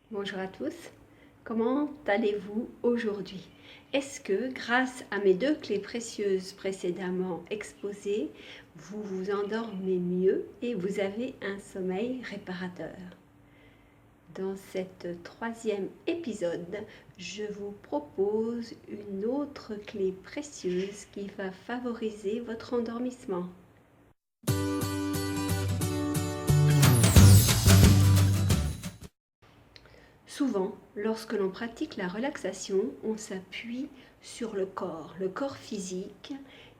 Bonjour à tous, comment allez-vous aujourd'hui? Est-ce que grâce à mes deux clés précieuses précédemment exposées, vous vous endormez mieux et vous avez un sommeil réparateur? Dans cet troisième épisode, je vous propose une autre clé précieuse qui va favoriser votre endormissement. Souvent, lorsque l'on pratique la relaxation, on s'appuie sur le corps. Le corps physique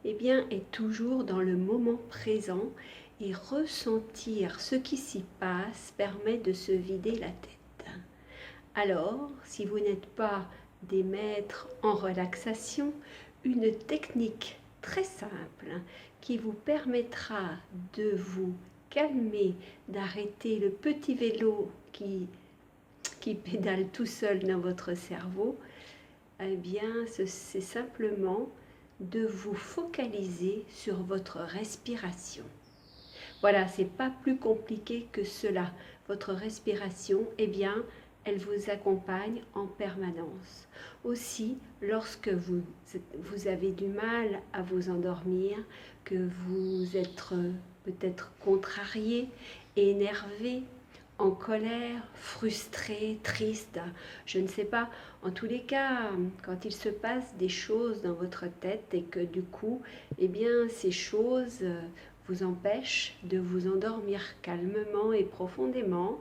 est toujours dans le moment présent et ressentir ce qui s'y passe permet de se vider la tête. Alors, si vous n'êtes pas des maîtres en relaxation, une technique très simple qui vous permettra de vous calmer, d'arrêter le petit vélo qui pédale tout seul dans votre cerveau, c'est simplement de vous focaliser sur votre respiration. Voilà, c'est pas plus compliqué que cela. Votre respiration, elle vous accompagne en permanence. Aussi, lorsque vous avez du mal à vous endormir, que vous êtes peut-être contrarié, énervé, en colère, frustré, triste, je ne sais pas. En tous les cas, quand il se passe des choses dans votre tête et que du coup, ces choses vous empêchent de vous endormir calmement et profondément,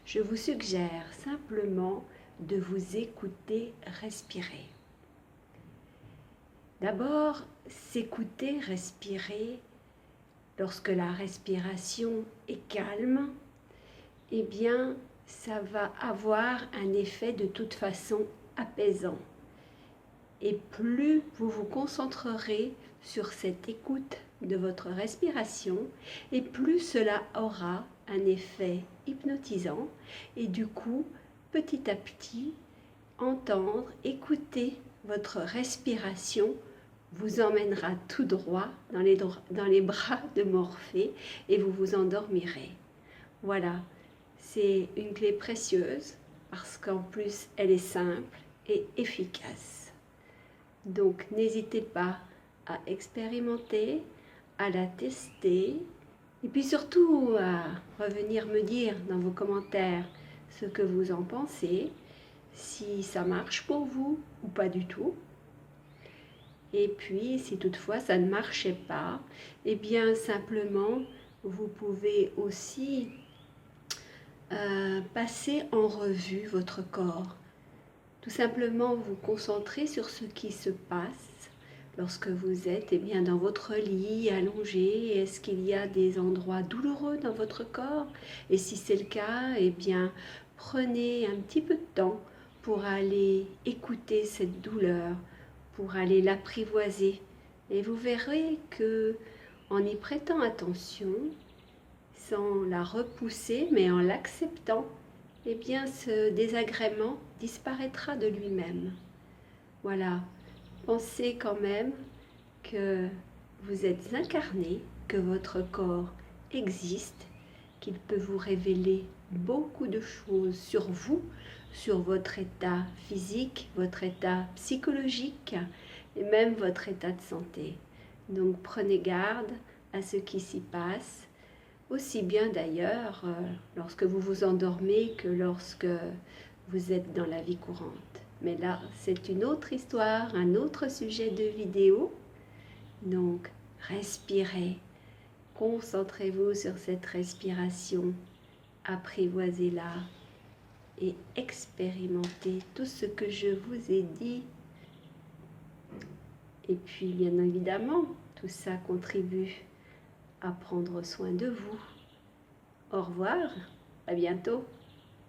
je vous suggère simplement de vous écouter respirer. D'abord, s'écouter respirer. Lorsque la respiration est calme, ça va avoir un effet de toute façon apaisant. Et plus vous vous concentrerez sur cette écoute de votre respiration, et plus cela aura un effet hypnotisant. Et du coup, petit à petit, entendre, écouter votre respiration vous emmènera tout droit dans les bras de Morphée et vous vous endormirez. Voilà. C'est une clé précieuse parce qu'en plus elle est simple et efficace. Donc n'hésitez pas à expérimenter, à la tester et puis surtout à revenir me dire dans vos commentaires ce que vous en pensez, si ça marche pour vous ou pas du tout. Et puis si toutefois ça ne marchait pas, simplement vous pouvez aussi passer en revue votre corps. Tout simplement vous concentrer sur ce qui se passe lorsque vous êtes dans votre lit allongé. Est-ce qu'il y a des endroits douloureux dans votre corps? Et si c'est le cas, prenez un petit peu de temps pour aller écouter cette douleur, pour aller l'apprivoiser. Et vous verrez que en y prêtant attention, sans la repousser, mais en l'acceptant, ce désagrément disparaîtra de lui-même. Voilà, pensez quand même que vous êtes incarné, que votre corps existe, qu'il peut vous révéler beaucoup de choses sur vous, sur votre état physique, votre état psychologique et même votre état de santé. Donc prenez garde à ce qui s'y passe, aussi bien d'ailleurs lorsque vous vous endormez que lorsque vous êtes dans la vie courante. Mais là, c'est une autre histoire, un autre sujet de vidéo. Donc, respirez, concentrez-vous sur cette respiration, apprivoisez-la et expérimentez tout ce que je vous ai dit. Et puis, bien évidemment, tout ça contribue à prendre soin de vous. Au revoir, à bientôt.